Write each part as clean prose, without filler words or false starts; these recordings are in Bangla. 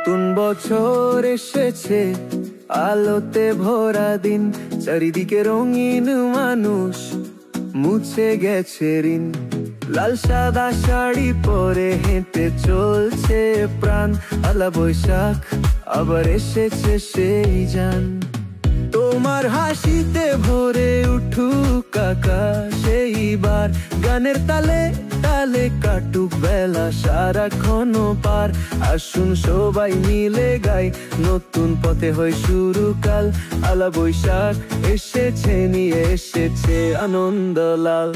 নতুন বছর এসেছে, আলোতে ভরা দিন, চারিদিকে রঙিন মানুষ, মুছে গেছে ঋণ। লাল সাদা শাড়ি পরে হেঁটে চলছে প্রাণ, আলা বৈশাখ আবার এসেছে সেই জান। তোমার হাসিতে ভরে উঠুক আকাশ এইবার, গানের তালে তালে কাটুক বেলা সারাক্ষণ পার। আসুন সবাই মিলে গাই, নতুন পথে হয় শুরু কাল। আলা বৈশাখ এসেছে, নিয়ে এসেছে আনন্দ লাল।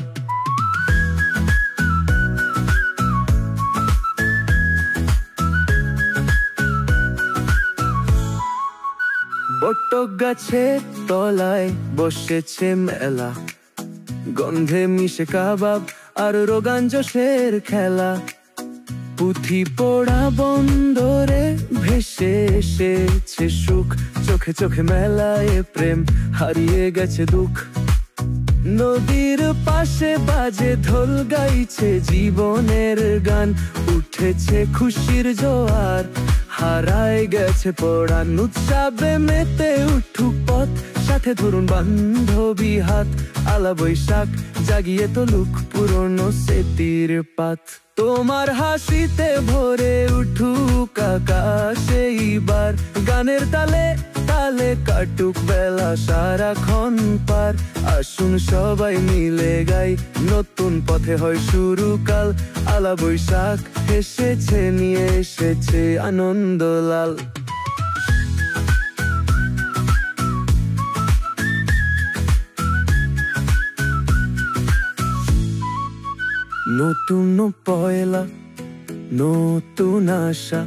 বটক গাছের তলায় বসেছে মেলা, গন্ধে মিশে কাবাব আর রোগান জোশের খেলা। পুঁথি পড়া বন্দরে ভেসে এসেছে সুখ, চোখে চোখে মেলায় প্রেম, হারিয়ে গেছে দুঃখ। নদীর পাশে বাজে ঢোল, গাইছে জীবনের গান, উঠেছে খুশির জোয়ার, হারায় গেছে পড়ান। উৎসবে মেতে উঠুক পথ, সাথে ধরুন বান্ধবী হাত। আলা বৈশাখ জাগিয়ে তুলুক পুরনো স্মৃতির পাত। তোমার হাসিতে ভরে উঠুক আকাশ এইবার, গানের তালে তালে কাটুক বেলা সারাক্ষণ পার। আসুন সবাই মিলে গাই, নতুন পথে হয় শুরু কাল। আলা বৈশাখ এসেছে, নিয়ে এসেছে আনন্দ লাল। নতুন পয়লা, নতুন আশা,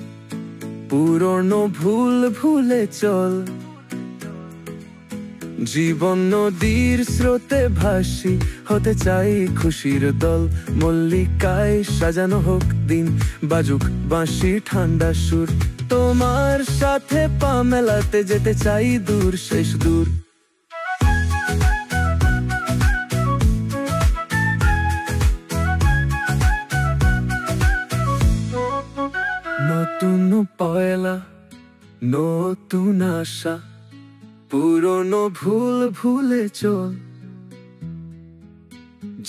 পুরনো ভুল ভুলে চল। জীবন নদীর স্রোতে ভাসি, হতে চাই খুশির দল। মল্লিকায় সাজানো হোক দিন, বাজুক বাঁশি ঠান্ডা সুর। তোমার সাথে পা মেলাতে যেতে চাই দূর শেষ দূর। নতুন পয়লা, নতুন আশা, পুরনো ভুল ভুলে চল।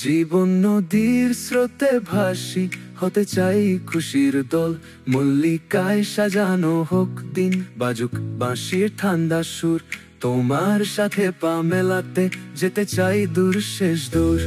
জীবন নদীর স্রোতে ভাসি, হতে চাই খুশির দল। মল্লিকায় সাজানো হোক দিন, বাজুক বাঁশির ঠান্ডা সুর। তোমার সাথে পা মেলাতে যেতে চাই দূর শেষ দূর।